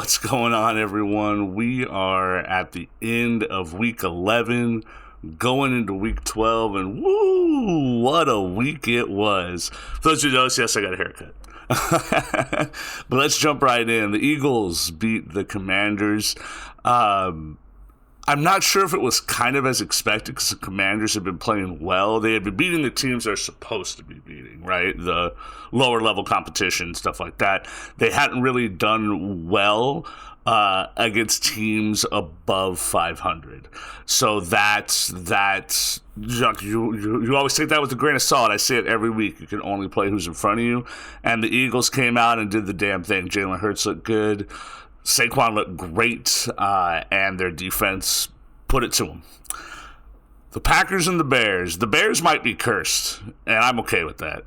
What's going on, everyone? We are at the end of week 11, going into week 12, and woo, what a week it was. For those who notice, yes, I got a haircut. But let's jump right in. The Eagles beat the Commanders. I'm not sure if it was kind of as expected because the Commanders have been playing well. They had been beating the teams they're supposed to be beating, right? The lower level competition, stuff like that. They hadn't really done well against teams above 500. So that's you always take that with a grain of salt. I say it every week. You can only play who's in front of you. And the Eagles came out and did the damn thing. Jalen Hurts looked good. Saquon looked great, and their defense put it to them. The Packers and the Bears might be cursed, and I'm okay with that.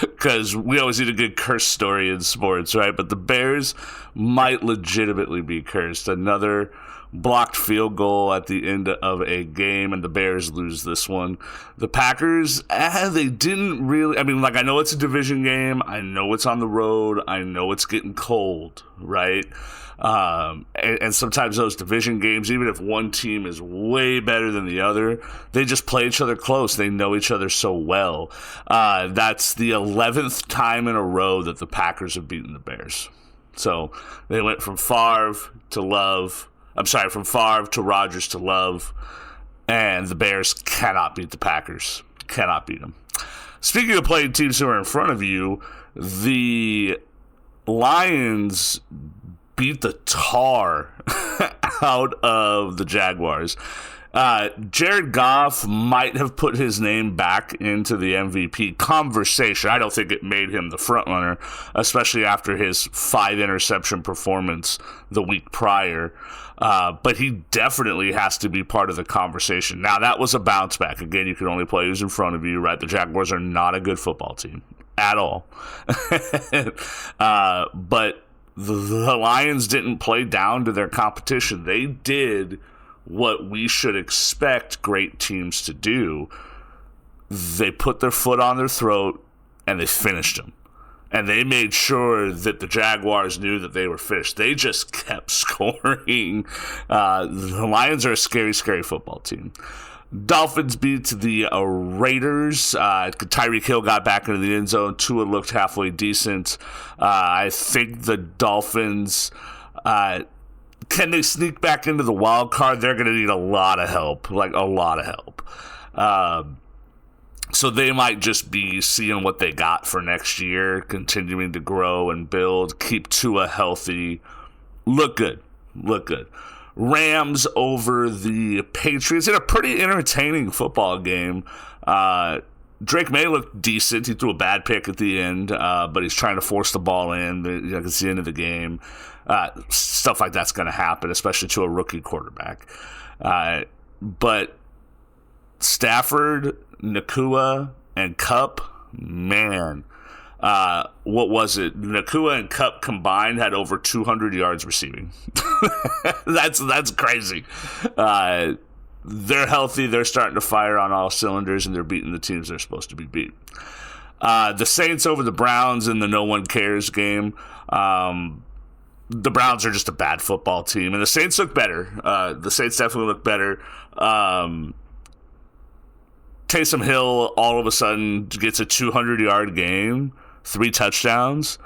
Because we always need a good curse story in sports, right? But the Bears might legitimately be cursed. Another blocked field goal at the end of a game, and the Bears lose this one. The Packers, they didn't really, I know it's a division game. I know it's on the road. I know it's getting cold, right? And sometimes those division games, even if one team is way better than the other, they just play each other close. They know each other so well. That's the 11th time in a row that the Packers have beaten the Bears. So they went from Favre to Rodgers to Love, and the Bears cannot beat the Packers. Cannot beat them. Speaking of playing teams who are in front of you, the Lions beat the tar out of the Jaguars. Jared Goff might have put his name back into the MVP conversation. I don't think it made him the front runner, especially after his 5-interception performance the week prior. But he definitely has to be part of the conversation. Now, that was a bounce back. Again, you can only play who's in front of you, right? The Jaguars are not a good football team at all. But the Lions didn't play down to their competition. They did what we should expect great teams to do. They put their foot on their throat and they finished them. And they made sure that the Jaguars knew that they were finished. They just kept scoring. The Lions are a scary, scary football team. Dolphins beat the Raiders. Tyreek Hill got back into the end zone. Tua looked halfway decent. I think the Dolphins, can they sneak back into the wild card? They're going to need a lot of help, like a lot of help. So they might just be seeing what they got for next year, continuing to grow and build, keep Tua healthy. Look good. Rams over the Patriots in a pretty entertaining football game. Drake May looked decent. He threw a bad pick at the end, but he's trying to force the ball in. It's the end of the game. Stuff like that's going to happen, especially to a rookie quarterback. But Stafford, Nakua, and Kupp, man, what was it? Nakua and Kupp combined had over 200 yards receiving. That's crazy. They're healthy. They're starting to fire on all cylinders, and they're beating the teams they're supposed to be beat. The Saints over the Browns in the no one cares game. The Browns are just a bad football team, and the Saints look better. The Saints definitely look better. Taysom Hill all of a sudden gets a 200-yard game, 3 touchdowns.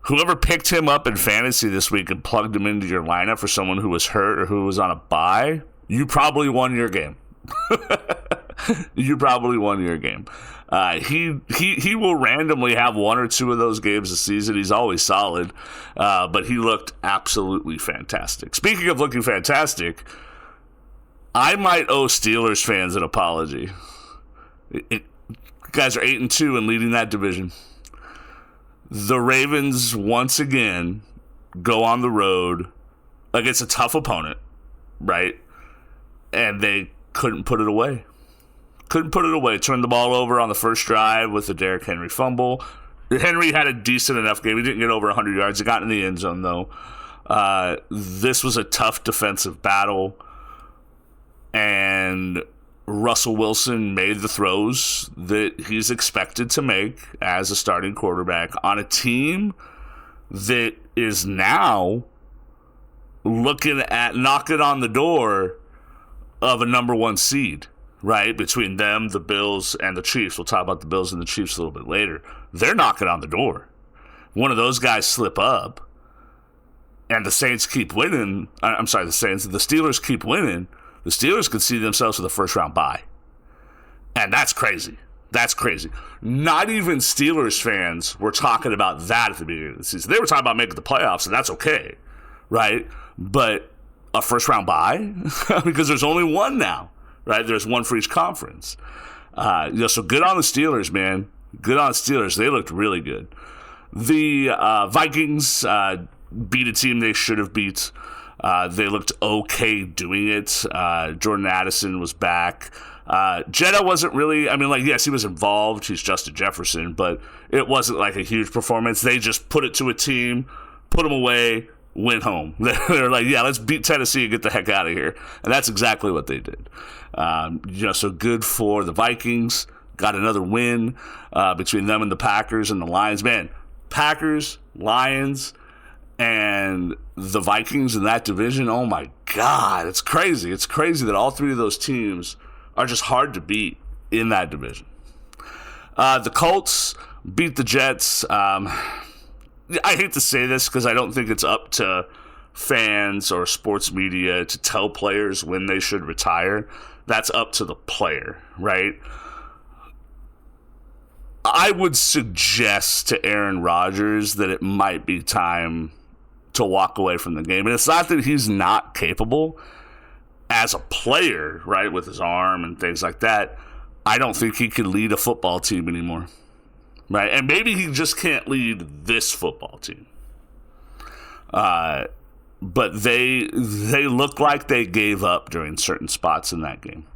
Whoever picked him up in fantasy this week and plugged him into your lineup for someone who was hurt or who was on a bye, you probably won your game. You probably won your game. He will randomly have 1 or 2 of those games this season. He's always solid, but he looked absolutely fantastic. Speaking of looking fantastic, I might owe Steelers fans an apology. You guys are 8-2 and leading that division. The Ravens once again go on the road against a tough opponent, right? And they couldn't put it away. Turned the ball over on the first drive with the Derrick Henry fumble. Henry had a decent enough game. He didn't get over 100 yards. He got in the end zone, though. This was a tough defensive battle. And Russell Wilson made the throws that he's expected to make as a starting quarterback on a team that is now looking at knocking on the door of a number one seed, right? Between them, the Bills, and the Chiefs. We'll talk about the Bills and the Chiefs a little bit later. They're knocking on the door. One of those guys slip up, and the Saints keep winning. I'm sorry, the Steelers keep winning. The Steelers could see themselves with a first-round bye. And that's crazy. That's crazy. Not even Steelers fans were talking about that at the beginning of the season. They were talking about making the playoffs, and that's okay, right? But a first-round bye? Because there's only one now, right? There's one for each conference. So good on the Steelers, man. Good on the Steelers. They looked really good. The Vikings beat a team they should have beat. They looked okay doing it. Jordan Addison was back. Jetta wasn't really, yes, he was involved. He's Justin Jefferson, but it wasn't like a huge performance. They just put it to a team, put them away, went home. They're like, yeah, let's beat Tennessee and get the heck out of here. And that's exactly what they did. So good for the Vikings. Got another win between them and the Packers and the Lions. Man, Packers, Lions, and the Vikings in that division, oh my God, it's crazy. It's crazy that all three of those teams are just hard to beat in that division. The Colts beat the Jets. I hate to say this because I don't think it's up to fans or sports media to tell players when they should retire. That's up to the player, right? I would suggest to Aaron Rodgers that it might be time to walk away from the game. And it's not that he's not capable as a player, right, with his arm and things like that. I don't think he can lead a football team anymore, right? And maybe he just can't lead this football team. But they look like they gave up during certain spots in that game.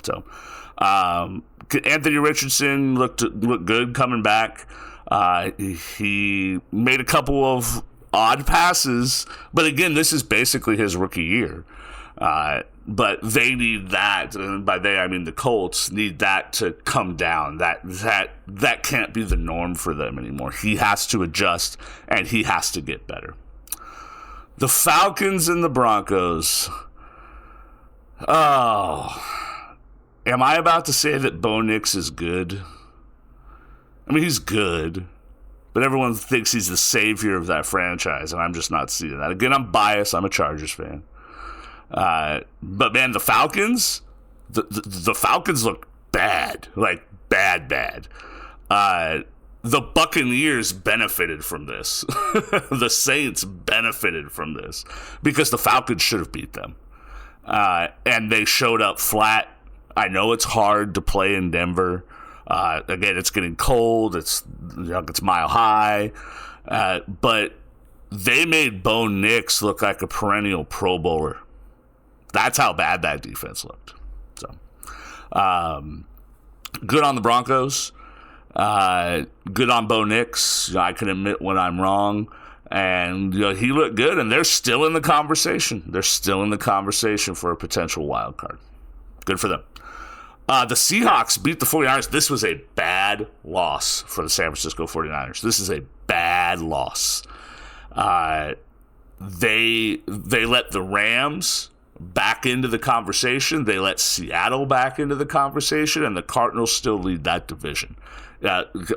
So Anthony Richardson looked good coming back. He made a couple of odd passes, but again, this is basically his rookie year. But they need that, and by they I mean the Colts need that to come down. That can't be the norm for them anymore. He has to adjust, and he has to get better. The Falcons and the Broncos. Oh, am I about to say that Bo Nix is good? I mean, he's good, but everyone thinks he's the savior of that franchise, and I'm just not seeing that. Again, I'm biased. I'm a Chargers fan. But man, the Falcons, the Falcons look bad, like bad. The Buccaneers benefited from this. The Saints benefited from this because the Falcons should have beat them. And they showed up flat. I know it's hard to play in Denver. Again, it's getting cold. It's mile high. But they made Bo Nix look like a perennial Pro Bowler. That's how bad that defense looked. So, good on the Broncos. Good on Bo Nix. I can admit when I'm wrong. And he looked good, and they're still in the conversation. They're still in the conversation for a potential wild card. Good for them. The Seahawks beat the 49ers. This was a bad loss for the San Francisco 49ers. This is a bad loss. They let the Rams back into the conversation. They let Seattle back into the conversation, and the Cardinals still lead that division.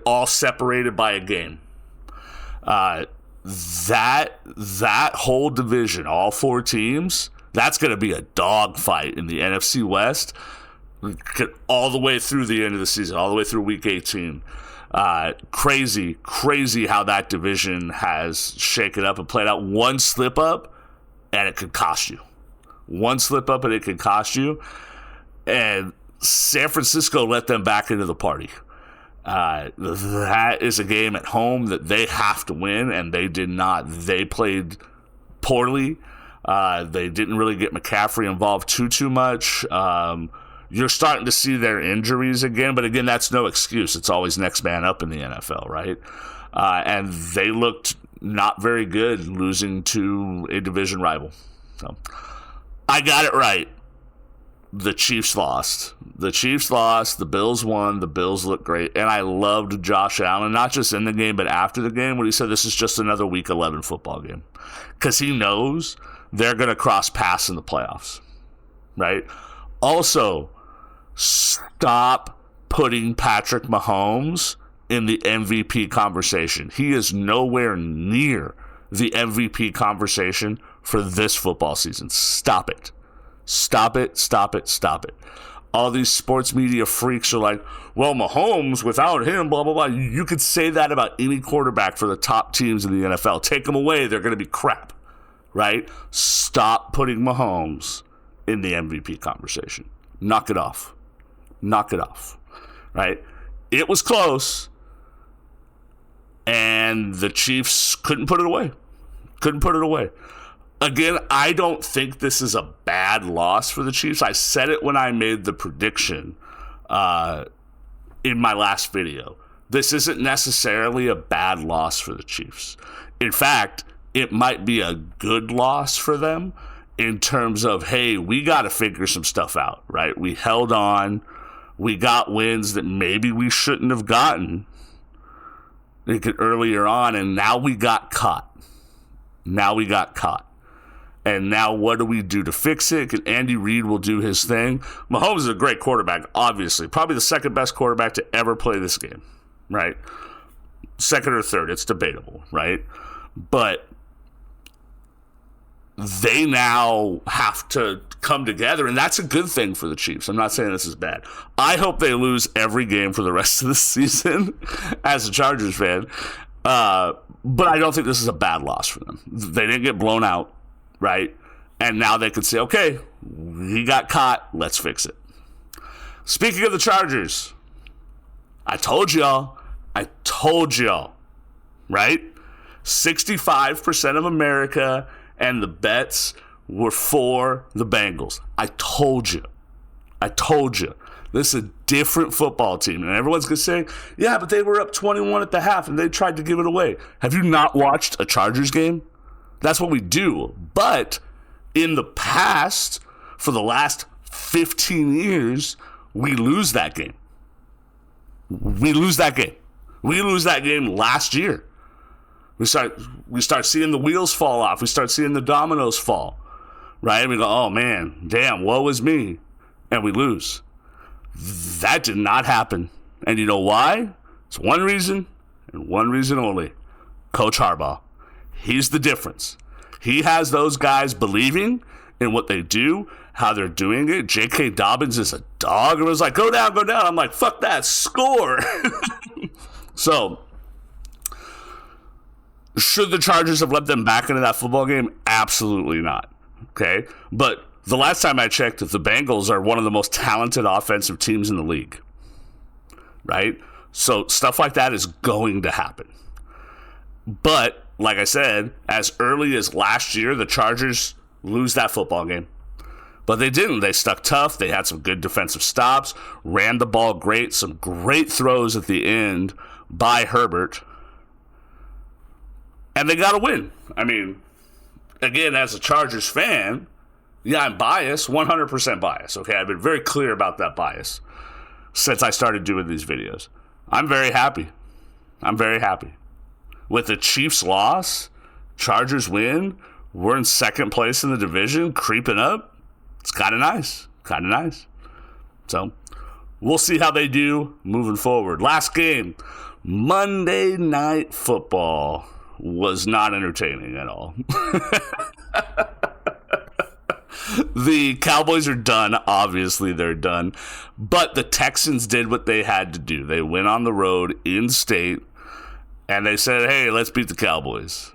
All separated by a game. That whole division, all four teams, that's going to be a dogfight in the NFC West all the way through the end of the season, all the way through Week 18. Crazy how that division has shaken up and played out. One slip up, and it could cost you. One slip up, and it could cost you. And San Francisco let them back into the party. That is a game at home that they have to win, and they did not. They played poorly. They didn't really get McCaffrey involved too much. You're starting to see their injuries again, but again, that's no excuse. It's always next man up in the NFL, right? And they looked not very good losing to a division rival. So I got it right. the Chiefs lost. The Chiefs lost. The Bills won. The Bills looked great. And I loved Josh Allen, not just in the game, but after the game when he said this is just another Week 11 football game. Because he knows they're going to cross paths in the playoffs. Right? Also, stop putting Patrick Mahomes in the MVP conversation. He is nowhere near the MVP conversation for this football season. Stop it. Stop it, stop it, stop it. All these sports media freaks are like, well, Mahomes, without him, blah, blah, blah. You could say that about any quarterback for the top teams in the NFL. Take them away, they're going to be crap, right? Stop putting Mahomes in the MVP conversation. Knock it off. Knock it off, right? It was close, and the Chiefs couldn't put it away. Couldn't put it away. Again, I don't think this is a bad loss for the Chiefs. I said it when I made the prediction in my last video. This isn't necessarily a bad loss for the Chiefs. In fact, it might be a good loss for them in terms of, hey, we got to figure some stuff out, right? We held on. We got wins that maybe we shouldn't have gotten earlier on, and now we got caught. Now we got caught. And now what do we do to fix it? And Andy Reid will do his thing. Mahomes is a great quarterback, obviously. Probably the second best quarterback to ever play this game, right? Second or third, it's debatable, right? But they now have to come together, and that's a good thing for the Chiefs. I'm not saying this is bad. I hope they lose every game for the rest of the season as a Chargers fan. But I don't think this is a bad loss for them. They didn't get blown out. Right? And now they could say, okay, he got caught. Let's fix it. Speaking of the Chargers, I told y'all, right? 65% of America and the bets were for the Bengals. I told you. This is a different football team. And everyone's going to say, yeah, but they were up 21 at the half and they tried to give it away. Have you not watched a Chargers game? That's what we do. But in the past, for the last 15 years, we lose that game. We lose that game last year. We start seeing the wheels fall off. We start seeing the dominoes fall. Right? We go, oh man, damn, woe is me. And we lose. That did not happen. And you know why? It's one reason, and one reason only. Coach Harbaugh. He's the difference. He has those guys believing in what they do, how they're doing it. J.K. Dobbins is a dog. It was like, go down, go down. I'm like, fuck that, score. So, should the Chargers have let them back into that football game? Absolutely not. Okay? But the last time I checked, the Bengals are one of the most talented offensive teams in the league. Right? So, stuff like that is going to happen. But like I said, as early as last year, the Chargers lose that football game. But they didn't. They stuck tough. They had some good defensive stops, ran the ball great, some great throws at the end by Herbert. And they got a win. I mean, again, as a Chargers fan, yeah, I'm biased, 100% biased. Okay, I've been very clear about that bias since I started doing these videos. I'm very happy. With the Chiefs loss, Chargers win, we're in second place in the division, creeping up. It's kind of nice. So, we'll see how they do moving forward. Last game, Monday Night Football was not entertaining at all. The Cowboys are done. Obviously, they're done. But the Texans did what they had to do. They went on the road in state. And they said, hey, let's beat the Cowboys.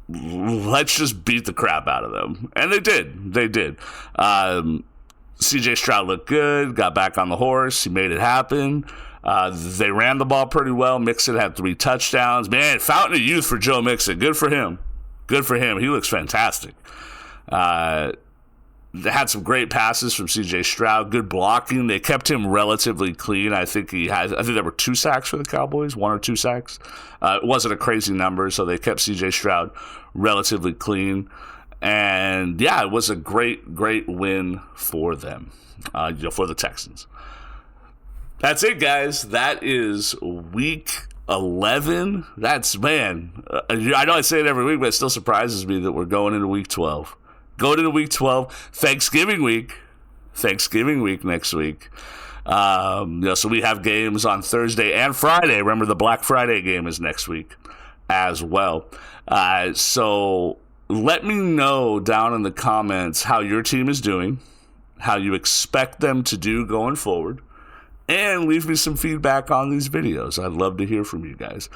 Let's just beat the crap out of them. And they did. C.J. Stroud looked good, got back on the horse. He made it happen. They ran the ball pretty well. Mixon had 3 touchdowns. Man, fountain of youth for Joe Mixon. Good for him. He looks fantastic. They had some great passes from C.J. Stroud. Good blocking. They kept him relatively clean. I think there were 2 sacks for the Cowboys, 1 or 2 sacks. It wasn't a crazy number, so they kept C.J. Stroud relatively clean. And yeah, it was a great win for them, for the Texans. That's it, guys. That is week 11. That's, man, I know I say it every week, but it still surprises me that we're going into week 12. Going into week 12, Thanksgiving week next week. So we have games on Thursday and Friday. Remember, the Black Friday game is next week as well. So let me know down in the comments how your team is doing, how you expect them to do going forward, and leave me some feedback on these videos. I'd love to hear from you guys.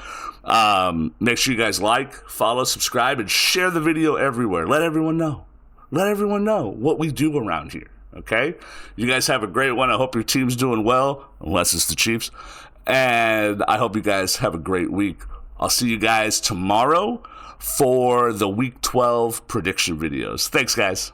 Make sure you guys like, follow, subscribe, and share the video everywhere. Let everyone know. Let everyone know what we do around here, okay? You guys have a great one. I hope your team's doing well, unless it's the Chiefs. And I hope you guys have a great week. I'll see you guys tomorrow for the Week 12 prediction videos. Thanks, guys.